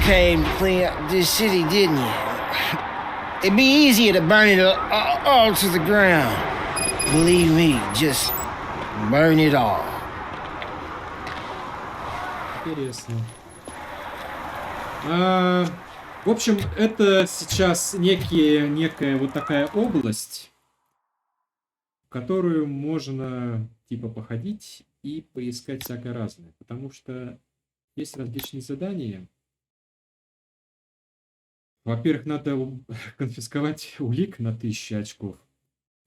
came to clean up this city, didn't you? It'd be easier to burn it all to the ground. Believe me, just burn it all. Интересно. В общем, это сейчас некая вот такая область, в которую можно типа походить и поискать всякое разное. Потому что есть различные задания. Во-первых, надо конфисковать улик на 1000 очков.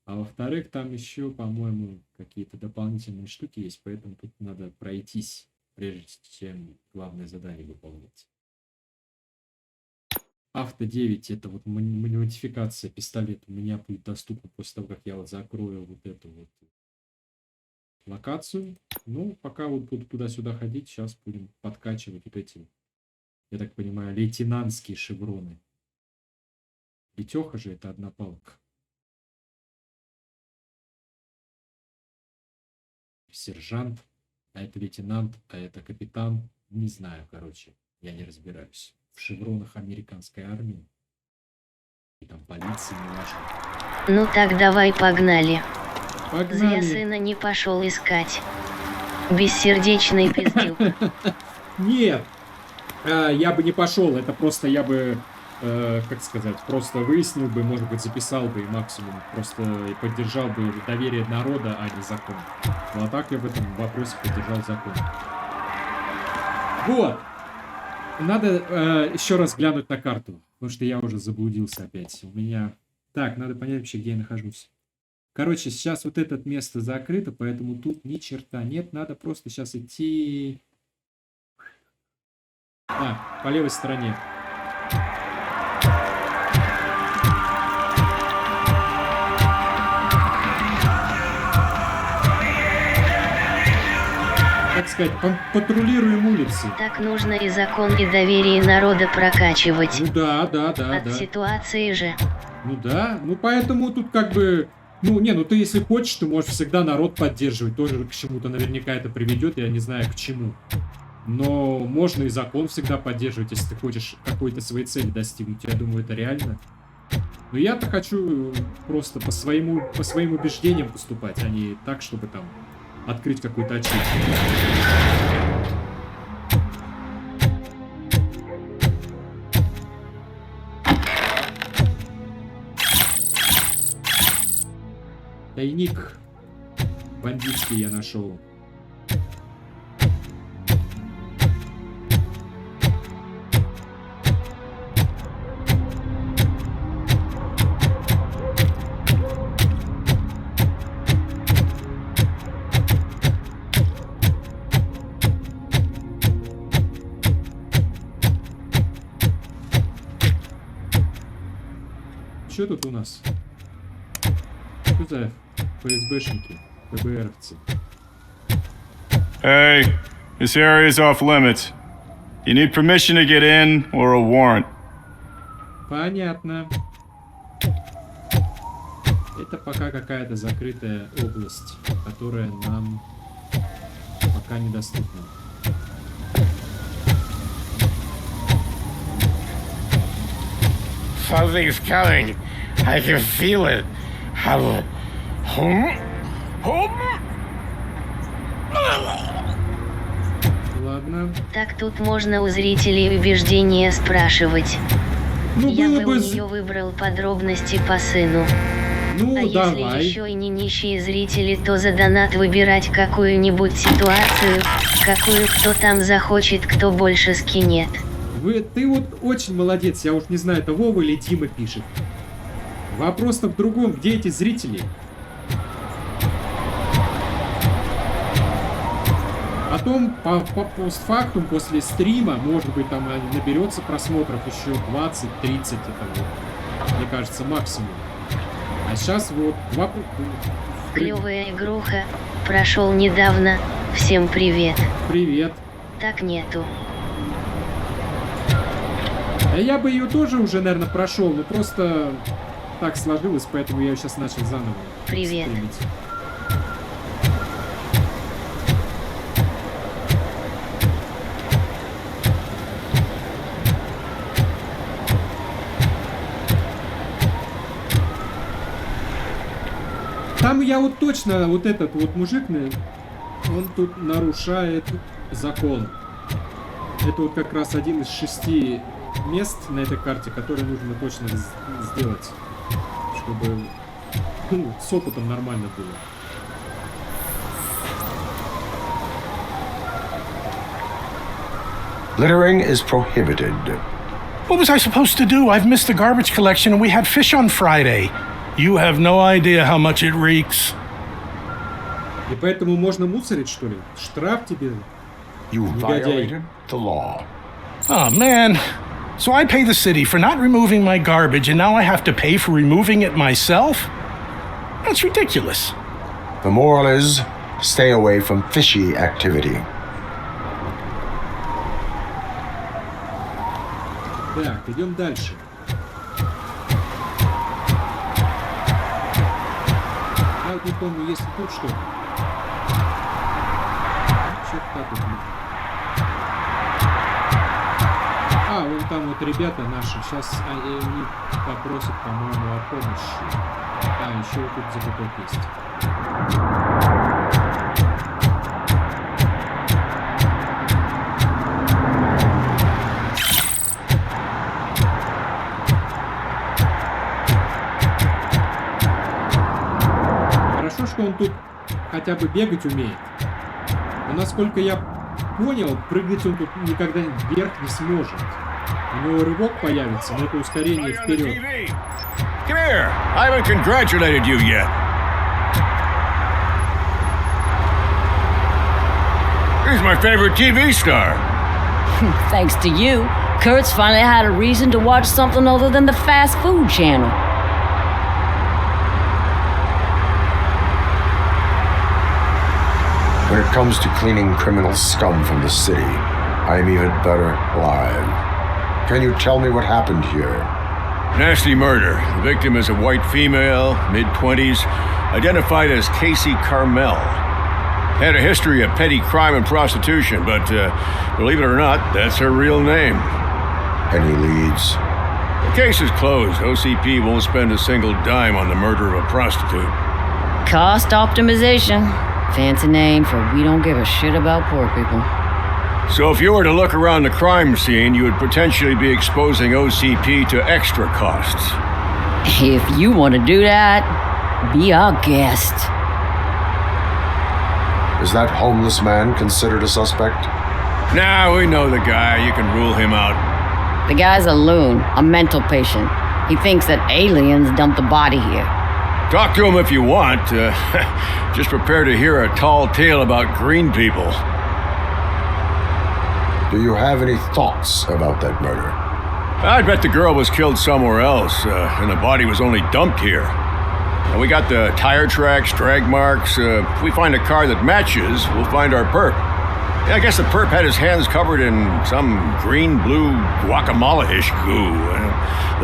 А во-вторых, там еще, по-моему, какие-то дополнительные штуки есть, поэтому тут надо пройтись, прежде чем главное задание выполнить. Авто 9 это вот модификация пистолета. У меня будет доступна после того, как я вот закрою вот эту вот локацию. Ну, пока вот буду туда-сюда ходить, сейчас будем подкачивать вот эти, я так понимаю, лейтенантские шевроны. Летеха же это одна палка. Сержант, а это лейтенант, а это капитан. Не знаю, короче, я не разбираюсь. В шевронах американской армии. И там полиции, не важно. Ну так давай погнали. Погнали. Зря сына не пошел искать. Бессердечный пиздюк. Нет, я бы не пошел, это просто я бы, как сказать, просто выяснил бы, может быть, записал бы и максимум, просто поддержал бы доверие народа, а не закон. Ну а так я в этом вопросе поддержал закон. Вот. Надо еще раз глянуть на карту, потому что я уже заблудился опять. У меня... Так, надо понять вообще, где я нахожусь. Короче, сейчас вот это место закрыто, поэтому тут ни черта нет. Надо просто сейчас идти... по левой стороне. Так сказать, патрулируем улицы. Так нужно и закон, и доверие народа прокачивать. Ну да. От ситуации же. Ну да, ну поэтому тут как бы... Ну ты если хочешь, ты можешь всегда народ поддерживать. Тоже к чему-то наверняка это приведет, я не знаю к чему. Но можно и закон всегда поддерживать, если ты хочешь какой-то своей цели достигнуть. Я думаю, это реально. Но я-то хочу просто по своим убеждениям поступать, а не так, чтобы там открыть какой-то ачив. Тайник бандитский я нашел. Что тут у нас? Что за ФСБшники, ФБРовцы? Hey, this area is off limits. You need permission to get in or a warrant. Понятно. Это пока какая-то закрытая область, которая нам пока недоступна. Something's coming. I can feel it. Ладно. Так тут можно у зрителей убеждения спрашивать. Ну, Я было бы бы... у нее выбрал подробности по сыну. Ну, А давай. если еще и не нищие зрители, то за донат выбирать какую-нибудь ситуацию, какую кто там захочет, кто больше скинет. Ты вот очень молодец, я уж не знаю, это Вова или Дима пишет. Вопрос-то в другом, где эти зрители? Потом, по постфактум, после стрима, может быть, там наберется просмотров еще 20-30, это вот, мне кажется, максимум. А сейчас вот... Клевая игруха, прошел недавно, всем привет. Привет. Так нету. А я бы ее тоже уже, наверное, прошел, но просто так сложилось, поэтому я сейчас начал заново. Привет. Стримить. Там я вот точно, вот этот вот мужик, он тут нарушает закон. Это вот как раз один из 6 мест на этой карте, которые нужно точно сделать, чтобы с опытом нормально было. Littering is prohibited. What was I supposed to do? I've missed the garbage collection and we had fish on Friday. You have no idea how much it reeks. И поэтому можно мусорить, что ли? Штраф тебе? You violated the law. Oh, man. So I pay the city for not removing my garbage and now I have to pay for removing it myself? That's ridiculous. The moral is, stay away from fishy activity. Так, идем дальше. Я вот не помню, есть ли тут что-то. Что-то так вот. А, вон там вот ребята наши. Сейчас они попросят, по-моему, о помощи. А, еще вот тут закуток есть. Хорошо, что он тут хотя бы бегать умеет. Но насколько я понял, прыгать он тут никогда вверх не сможет. У него рывок появится, но это ускорение вперед. Come here. I haven't congratulated you yet. Here's my favorite TV star. Thanks to you, Kurt's finally had a reason to watch something other than the fast food channel. When it comes to cleaning criminal scum from the city, I am even better live. Can you tell me what happened here? Nasty murder. The victim is a white female, mid-20s, identified as Кейси Кармел. Had a history of petty crime and prostitution, but believe it or not, that's her real name. Any leads? The case is closed. OCP won't spend a single dime on the murder of a prostitute. Cost optimization. Fancy name for we don't give a shit about poor people. So if you were to look around the crime scene, you would potentially be exposing OCP to extra costs. If you want to do that, be our guest. Is that homeless man considered a suspect? Nah, we know the guy. You can rule him out. The guy's a loon, a mental patient. He thinks that aliens dumped the body here. Talk to him if you want. Just prepare to hear a tall tale about green people. Do you have any thoughts about that murder? I bet the girl was killed somewhere else, and the body was only dumped here. And we got the tire tracks, drag marks. If we find a car that matches, we'll find our perp. Yeah, I guess the perp had his hands covered in some green-blue guacamole-ish goo.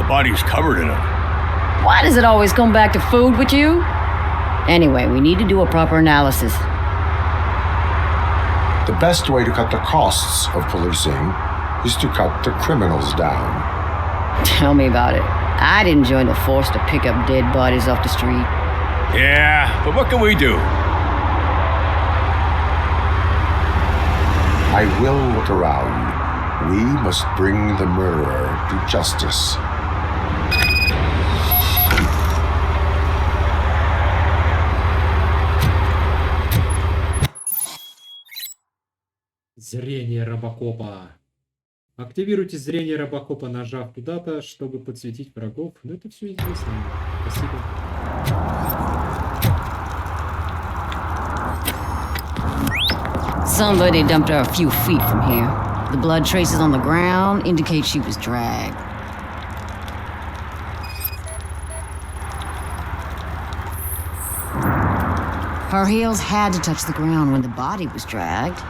The body's covered in it. Why does it always come back to food with you? Anyway, we need to do a proper analysis. The best way to cut the costs of policing is to cut the criminals down. Tell me about it. I didn't join the force to pick up dead bodies off the street. Yeah, but what can we do? I will look around. We must bring the murderer to justice. Зрение робокопа. Активируйте зрение робокопа, нажав куда-то, чтобы подсветить врагов. Ну это все известно. Спасибо. Somebody dumped her a few feet from here. The blood traces on the ground indicate she was dragged. Her heels had to touch the ground when the body was dragged.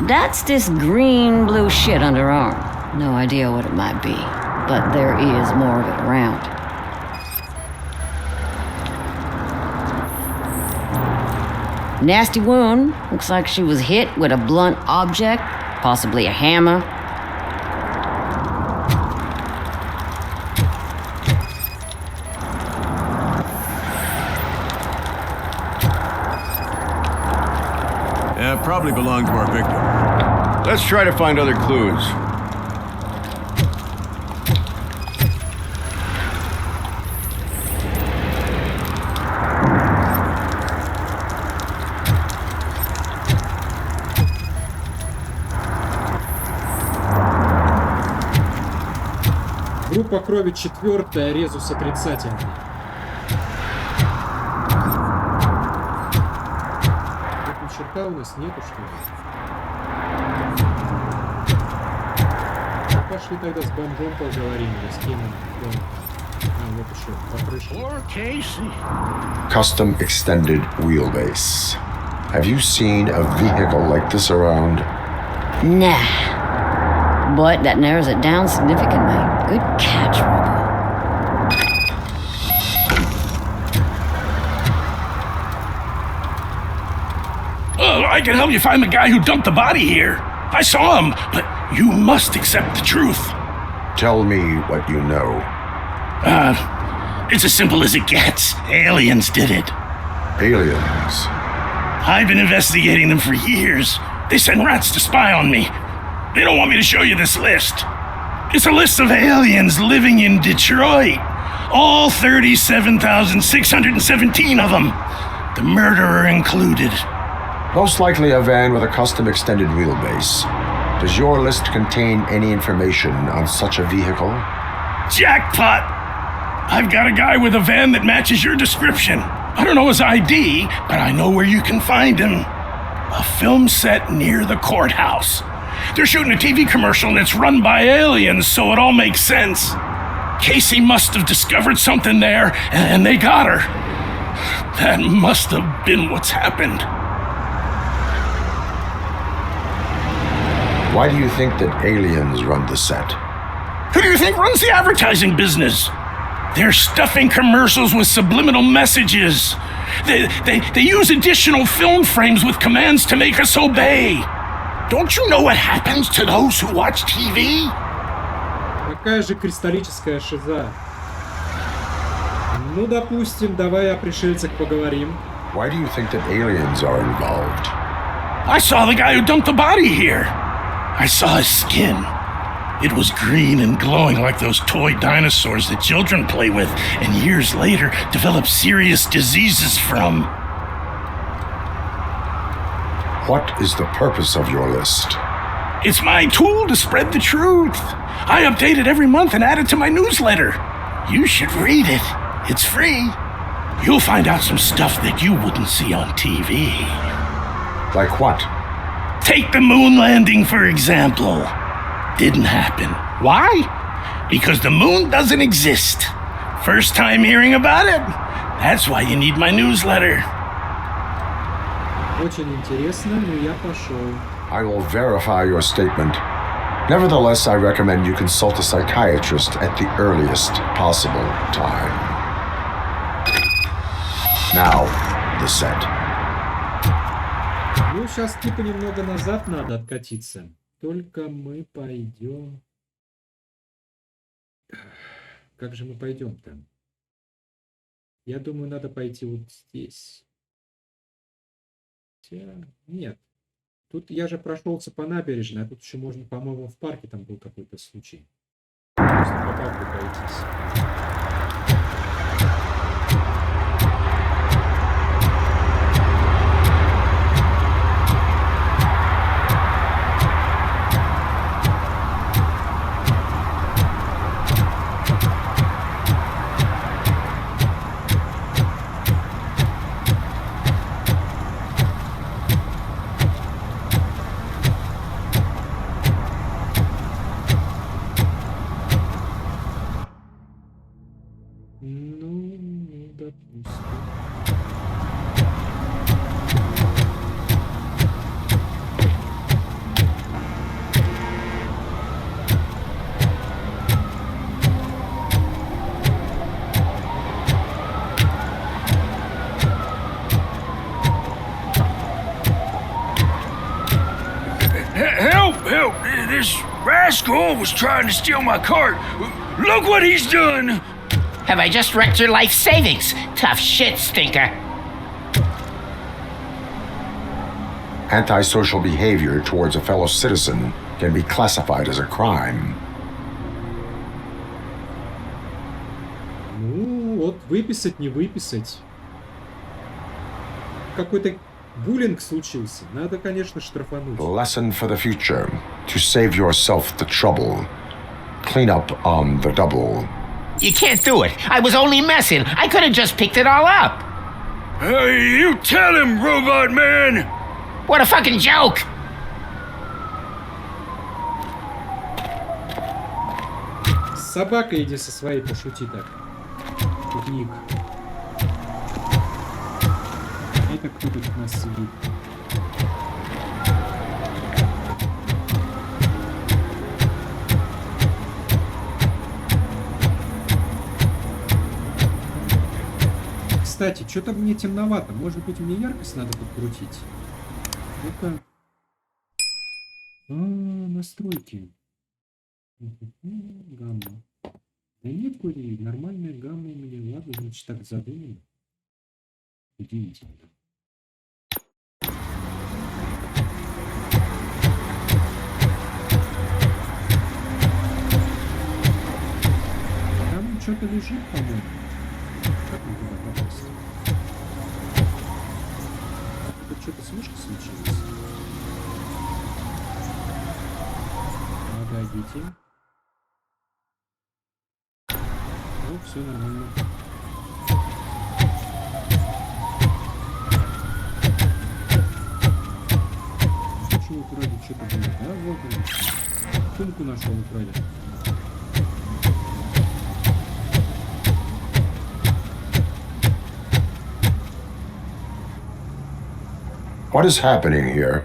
That's this green-blue shit under her arm. No idea what it might be, but there is more of it around. Nasty wound. Looks like she was hit with a blunt object, possibly a hammer. Probably belonged to our victim. Let's try to find other clues. Группа крови 4, резус отрицательный. Тут черта у нас нету, что ли? Ну, пошли тогда с бомжом поговорим, или с кем он. Вот еще, по крыше. Custom extended wheelbase. Have you seen a vehicle like this around? Nah. But that narrows it down significantly. Good catch, Robo. Oh, I can help you find the guy who dumped the body here. I saw him, but you must accept the truth. Tell me what you know. It's as simple as it gets. Aliens did it. Aliens? I've been investigating them for years. They send rats to spy on me. They don't want me to show you this list. It's a list of aliens living in Detroit. All 37,617 of them. The murderer included. Most likely a van with a custom extended wheelbase. Does your list contain any information on such a vehicle? Jackpot! I've got a guy with a van that matches your description. I don't know his ID, but I know where you can find him. A film set near the courthouse. They're shooting a TV commercial and it's run by aliens, so it all makes sense. Casey must have discovered something there, and they got her. That must have been what's happened. Why do you think that aliens run the set? Who do you think runs the advertising business? They're stuffing commercials with subliminal messages. They use additional film frames with commands to make us obey. Don't you know what happens to those who watch TV? Какая же кристаллическая шиза. Ну, допустим, давай о пришельцах поговорим. Why do you think that aliens are involved? I saw the guy who dumped the body here. I saw his skin. It was green and glowing like those toy dinosaurs that children play with and years later develop serious diseases from. What is the purpose of your list? It's my tool to spread the truth. I update it every month and add it to my newsletter. You should read it. It's free. You'll find out some stuff that you wouldn't see on TV. Like what? Take the moon landing, for example. Didn't happen. Why? Because the moon doesn't exist. First time hearing about it? That's why you need my newsletter. Очень интересно, но я пошел. I will verify your statement. Nevertheless, I recommend you consult a psychiatrist at the earliest possible time. Now, the set. Ну, сейчас типа немного назад надо откатиться. Только мы пойдем... Как же мы пойдем-то? Я думаю, надо пойти вот здесь. Хотя... Нет. Тут я же прошелся по набережной, а тут еще можно, по-моему, в парке там был какой-то случай. Просто по парку пройтись. Help! This rascal was trying to steal my cart. Look what he's done! Have I just wrecked your life savings? Tough shit, stinker. Antisocial behavior towards a fellow citizen can be classified as a crime. Ну, вот выписать, не выписать. Какой-то буллинг случился. Надо, конечно, штрафануть. Lesson for the future. To save yourself the trouble. Clean up on the double. You can't do it. I was only messing. I could have just picked it all up. Hey, you tell him, Robot Man! What a fucking joke! С собакой иди со своей пошути так. Ник. Это кто тут у нас сидит? Кстати, что-то мне темновато. Может быть, мне яркость надо подкрутить? Это... настройки. Гамма. Да нет, вроде нормальная гамма у меня. Ладно, значит, так задумано. Удивительно. Там что-то лежит, по-моему. Как он туда попасть? Тут что-то с мышкой случилось. Погодите. Ну, все нормально. Чего вроде что-то было, да? Вот он. Сумку нашел украли. What is happening here?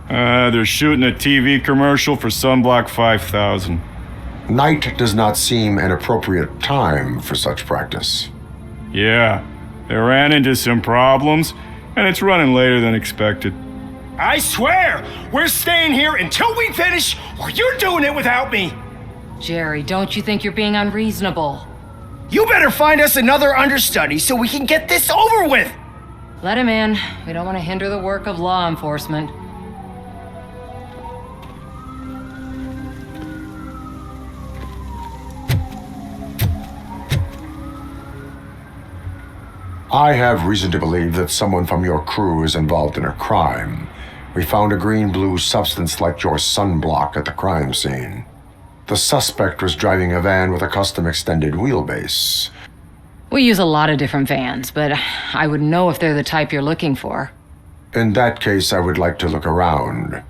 They're shooting a TV commercial for Sunblock 5000. Night does not seem an appropriate time for such practice. Yeah, they ran into some problems, and it's running later than expected. I swear, we're staying here until we finish, or you're doing it without me! Jerry, don't you think you're being unreasonable? You better find us another understudy so we can get this over with! Let him in. We don't want to hinder the work of law enforcement. I have reason to believe that someone from your crew is involved in a crime. We found a green-blue substance like your sunblock at the crime scene. The suspect was driving a van with a custom extended wheelbase. We use a lot of different vans, but I wouldn't know if they're the type you're looking for. In that case, I would like to look around.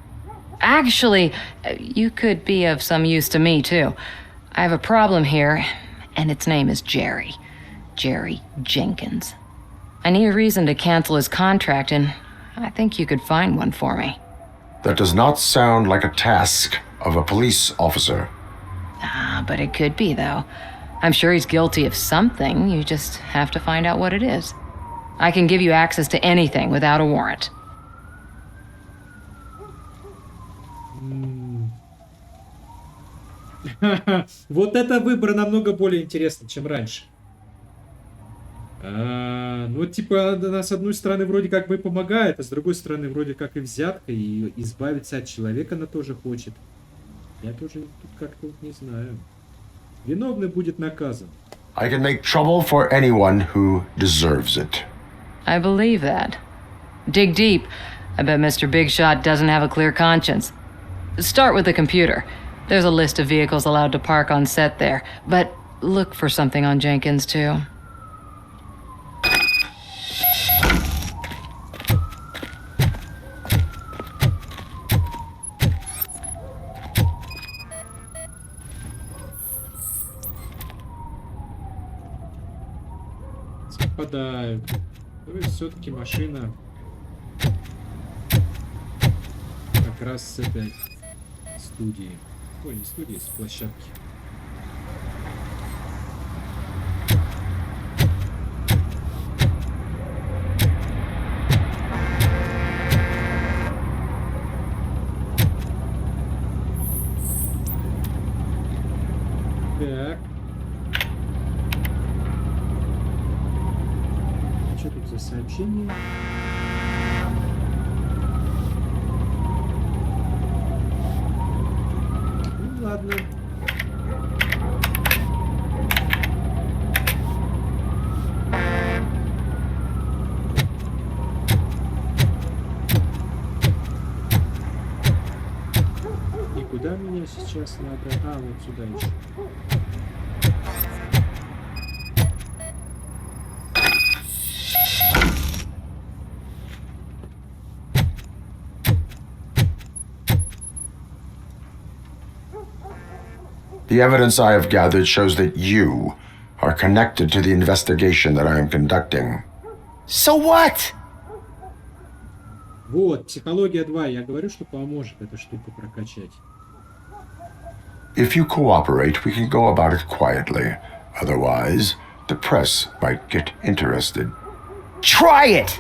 Actually, you could be of some use to me, too. I have a problem here, and its name is Jerry. Jerry Jenkins. I need a reason to cancel his contract, and I think you could find one for me. That does not sound like a task of a police officer. Ah, but it could be, though. I'm sure he's guilty of something. You just have to find out what it is. I can give you access to anything without a warrant. Вот это выбор намного более интересный, чем раньше. Ну, типа, она с одной стороны вроде как бы помогает, а с другой стороны вроде как и взятка, и избавиться от человека она тоже хочет. Я тоже тут как-то вот не знаю. Виновный будет наказан. I can make trouble for anyone who deserves it. I believe that. Dig deep. I bet Mr. Big Shot doesn't have a clear conscience. Start with the computer. There's a list of vehicles allowed to park on set there, but look for something on Jenkins, too. Совпадают. То есть все-таки машина как раз с этой студии. Ой, не студии, с площадки. Так. Что тут за сообщение? Сейчас надо... А, вот сюда еще. The evidence I have gathered shows that you are connected to the investigation that I am conducting. So what? Вот, психология 2. Я говорю, что поможет эта штука прокачать. If you cooperate, we can go about it quietly. Otherwise, the press might get interested. Try it!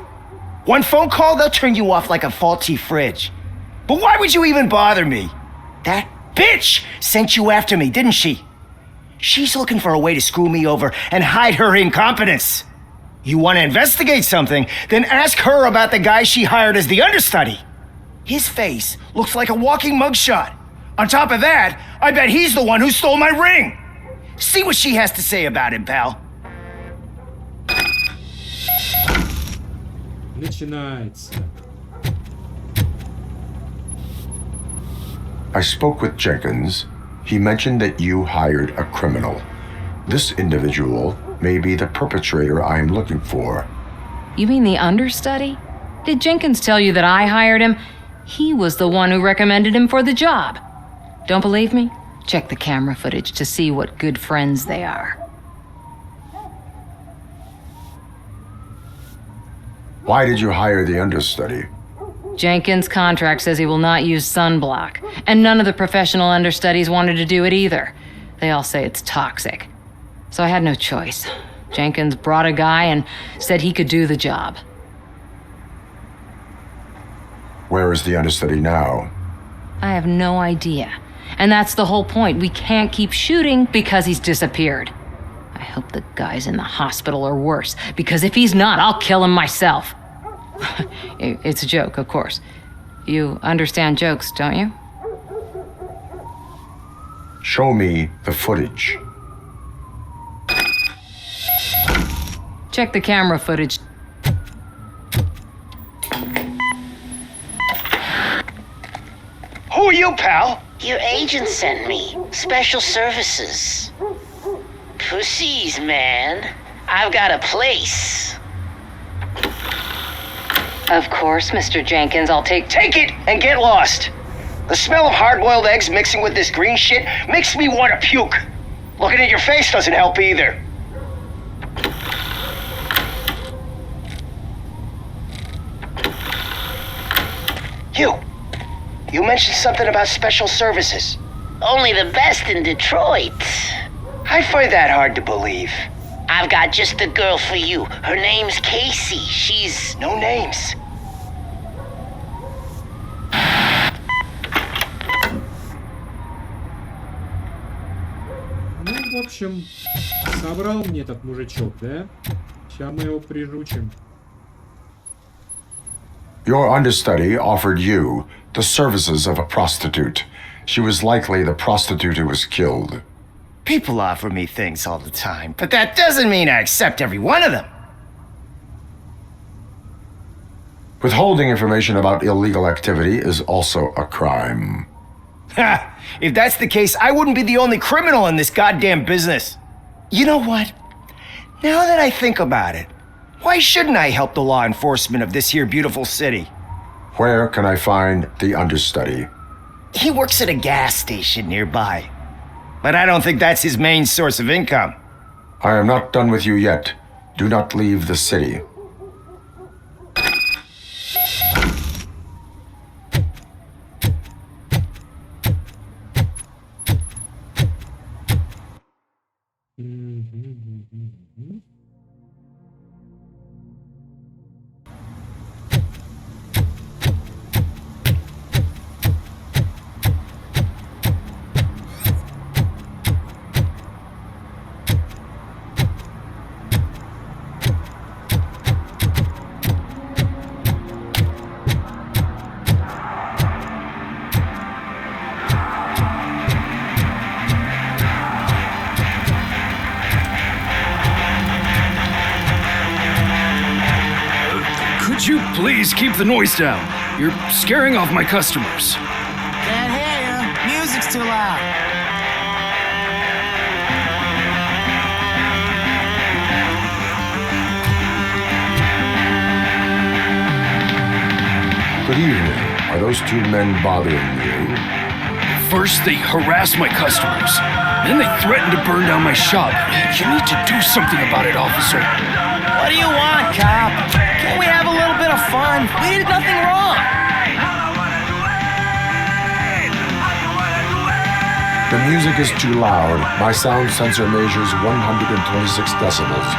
One phone call, they'll turn you off like a faulty fridge. But why would you even bother me? That bitch sent you after me, didn't she? She's looking for a way to screw me over and hide her incompetence. You want to investigate something, then ask her about the guy she hired as the understudy. His face looks like a walking mugshot. On top of that, I bet he's the one who stole my ring. See what she has to say about him, pal. Начинается. I spoke with Jenkins. He mentioned that you hired a criminal. This individual may be the perpetrator I am looking for. You mean the understudy? Did Jenkins tell you that I hired him? He was the one who recommended him for the job. Don't believe me? Check the camera footage to see what good friends they are. Why did you hire the understudy? Jenkins' contract says he will not use sunblock, and none of the professional understudies wanted to do it either. They all say it's toxic. So I had no choice. Jenkins brought a guy and said he could do the job. Where is the understudy now? I have no idea. And that's the whole point. We can't keep shooting because he's disappeared. I hope the guy's in the hospital or worse, because if he's not, I'll kill him myself. It's a joke, of course. You understand jokes, don't you? Show me the footage. Check the camera footage. Who are you, pal? Your agent sent me. Special services. Pussies, man. I've got a place. Of course, Mr. Jenkins, I'll take Take it and get lost. The smell of hard-boiled eggs mixing with this green shit makes me want to puke. Looking at your face doesn't help either. You mentioned something about special services. Only the best in Detroit. I find that hard to believe. I've got just the girl for you. Her name's Кейси. She's... No names. Ну, в общем, собрал мне этот мужичок, да? Сейчас мы его прижучим. Your understudy offered you the services of a prostitute. She was likely the prostitute who was killed. People offer me things all the time, but that doesn't mean I accept every one of them. Withholding information about illegal activity is also a crime. Ha! If that's the case, I wouldn't be the only criminal in this goddamn business. You know what? Now that I think about it, why shouldn't I help the law enforcement of this here beautiful city? Where can I find the understudy? He works at a gas station nearby. But I don't think that's his main source of income. I am not done with you yet. Do not leave the city. Could you please keep the noise down? You're scaring off my customers. Can't hear you. Music's too loud. Good evening. Are those two men bothering you? First, they harass my customers. Then they threaten to burn down my shop. You need to do something about it, officer. What do you want, cop? Can't we have a little bit of fun? We did nothing wrong. The music is too loud. My sound sensor measures 126 decibels.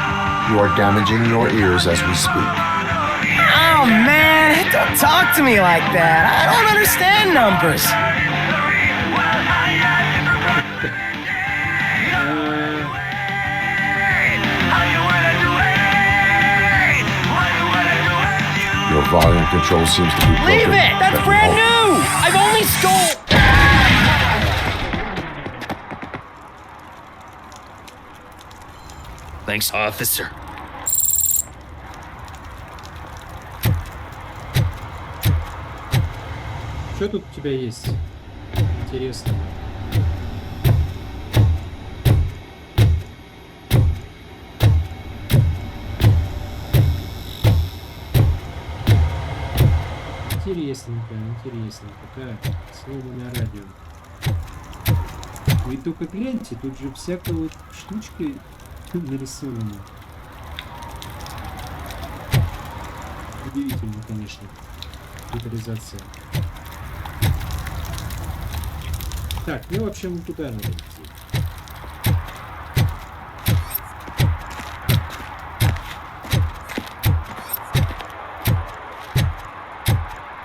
You are damaging your ears as we speak. Oh, man, don't talk to me like that. I don't understand numbers. Your volume control seems to be broken. Leave it! That's brand new! I've only stole... Thanks, officer. Что тут у тебя есть? Интересно. Интересненько. Так, сломанное радио. Вы только гляньте, тут же всякая вот штучка нарисована. Удивительно, конечно. Детализация. Так, мне вообще вон туда надо идти.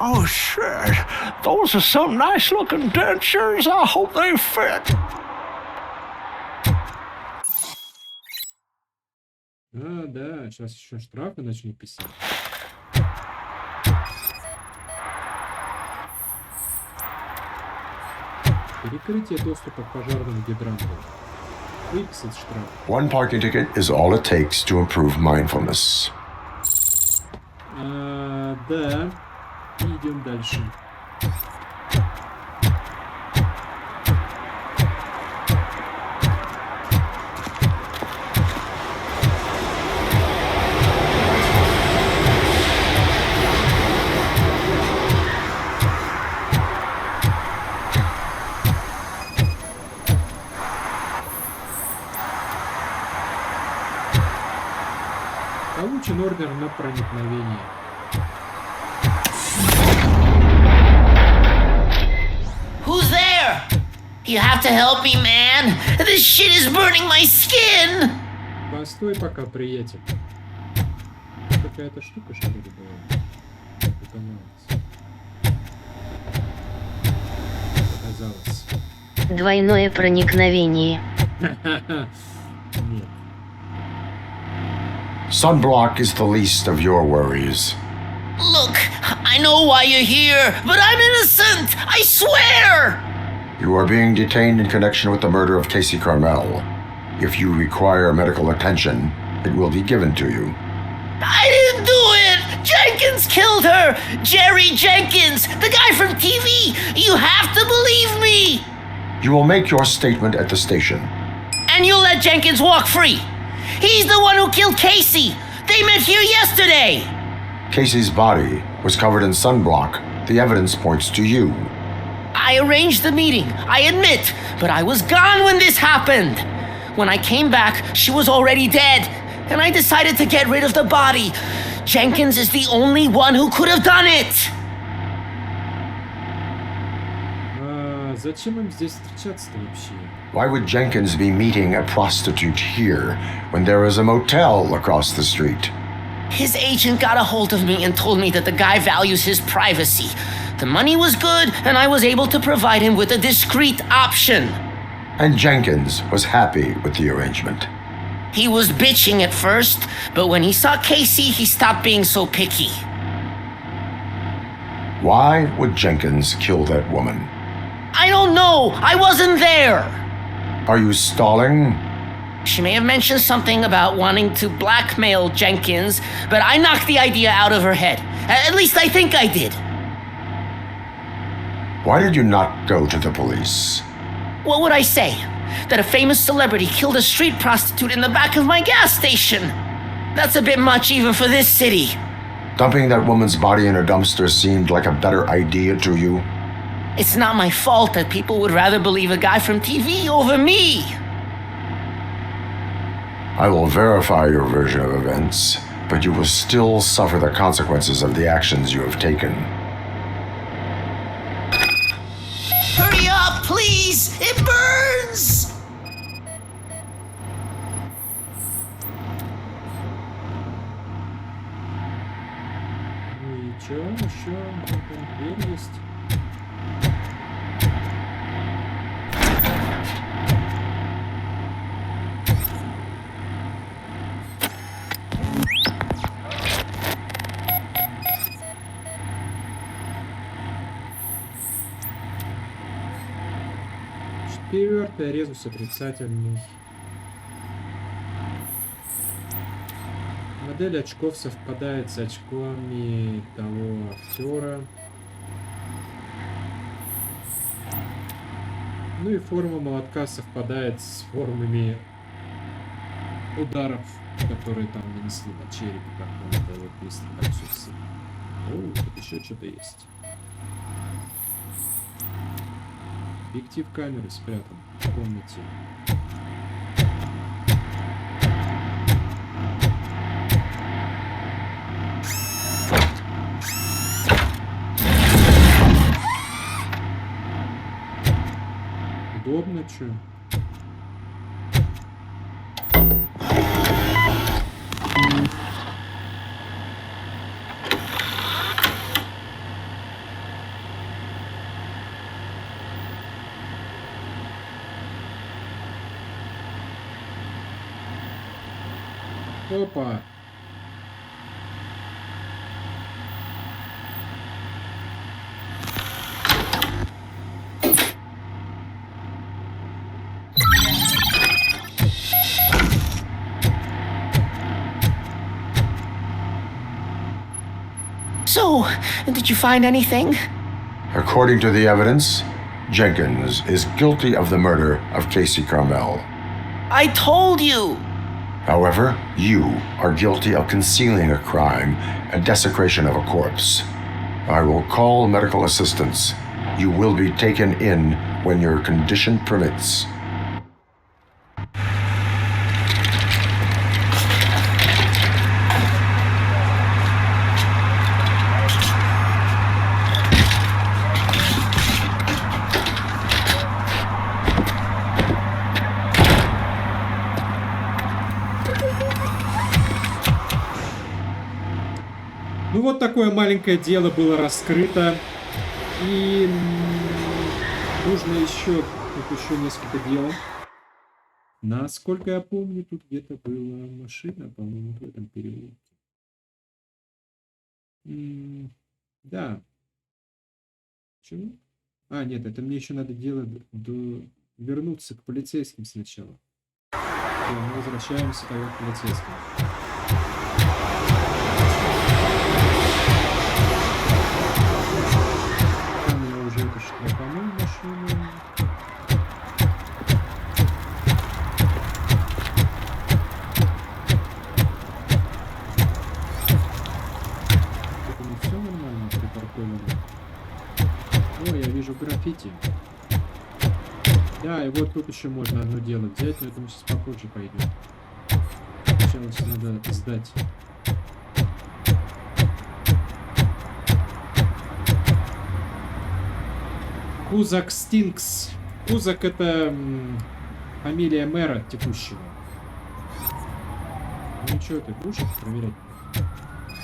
Oh, shit. Those are some nice-looking dentures. I hope they fit. А, да, сейчас еще штрафы начнут писать. Перекрытие доступа к пожарному гидранту. Выписать штраф. One parking ticket is all it takes to improve mindfulness. Да. И идем дальше. Получен ордер на проникновение. Who's there? You have to help me, man. This shit is burning my skin. Постой пока, приятель. Какая-то штука, что ли, была? Показалось. Двойное проникновение. Нет. Sunblock is the least of your worries. Look, I know why you're here, but I'm innocent. I swear. You are being detained in connection with the murder of Кейси Кармел. If you require medical attention, it will be given to you. I didn't do it. Jenkins killed her. Jerry Jenkins, the guy from TV. You have to believe me. You will make your statement at the station. And you'll let Jenkins walk free. He's the one who killed Кейси. They met here yesterday. Casey's body was covered in sunblock. The evidence points to you. I arranged the meeting, I admit, but I was gone when this happened. When I came back, she was already dead, and I decided to get rid of the body. Jenkins is the only one who could have done it. Зачем им здесь встречаться-то вообще? Why would Jenkins be meeting a prostitute here when there is a motel across the street? His agent got a hold of me and told me that the guy values his privacy. The money was good, and I was able to provide him with a discreet option. And Jenkins was happy with the arrangement. He was bitching at first, but when he saw Кейси, he stopped being so picky. Why would Jenkins kill that woman? I don't know. I wasn't there. Are you stalling? She may have mentioned something about wanting to blackmail Jenkins, but I knocked the idea out of her head. At least I think I did. Why did you not go to the police? What would I say? That a famous celebrity killed a street prostitute in the back of my gas station? That's a bit much even for this city. Dumping that woman's body in a dumpster seemed like a better idea to you? It's not my fault that people would rather believe a guy from TV over me. I will verify your version of events, but you will still suffer the consequences of the actions you have taken. Hurry up, please! It burns! Ну и чё, еще дверь есть. Четвертый резус отрицательный. Модель очков совпадает с очками того актера. Ну и форма молотка совпадает с формами ударов, которые там нанесли на черепе, как он это вот быстро так все. О, тут еще что-то есть. Объектив камеры спрятан в комнате. Удобно, чё? Опа! So, did you find anything? According to the evidence, Jenkins is guilty of the murder of Кейси Кармел. I told you! However, you are guilty of concealing a crime and desecration of a corpse. I will call medical assistance. You will be taken in when your condition permits. Ну вот такое маленькое дело было раскрыто. И нужно еще, тут еще несколько дел. Насколько я помню, тут где-то была машина, по-моему, в этом переулке. Да. Почему? А, нет, это мне еще надо делать вернуться к полицейским сначала. И мы возвращаемся к полицейским. Штрафанули машину. Это не все нормально припарковано. О, я вижу граффити. Да, и вот тут еще можно одно дело взять, но это мы сейчас попозже пойдем. Сначала надо сдать. Кузак Стинкс. Кузак — это фамилия мэра текущего. Ну что, ты будешь проверять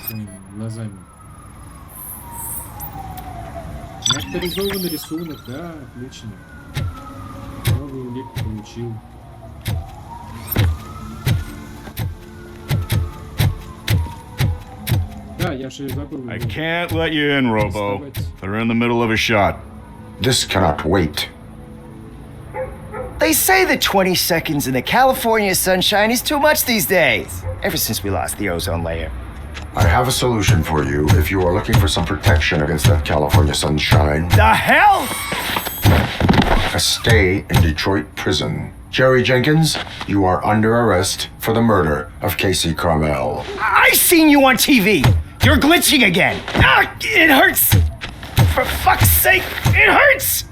своими глазами? Авторизованный рисунок, да, отлично. Новую улику получил. Да, я же забыл. I can't let you in, Robo. They're in the middle of a shot. This cannot wait. They say that 20 seconds in the California sunshine is too much these days, ever since we lost the ozone layer. I have a solution for you if you are looking for some protection against that California sunshine. The hell? a stay in Detroit prison. Jerry Jenkins, you are under arrest for the murder of Кейси Кармел. I seen you on TV. You're glitching again. Ah, it hurts. For fuck's sake, it hurts.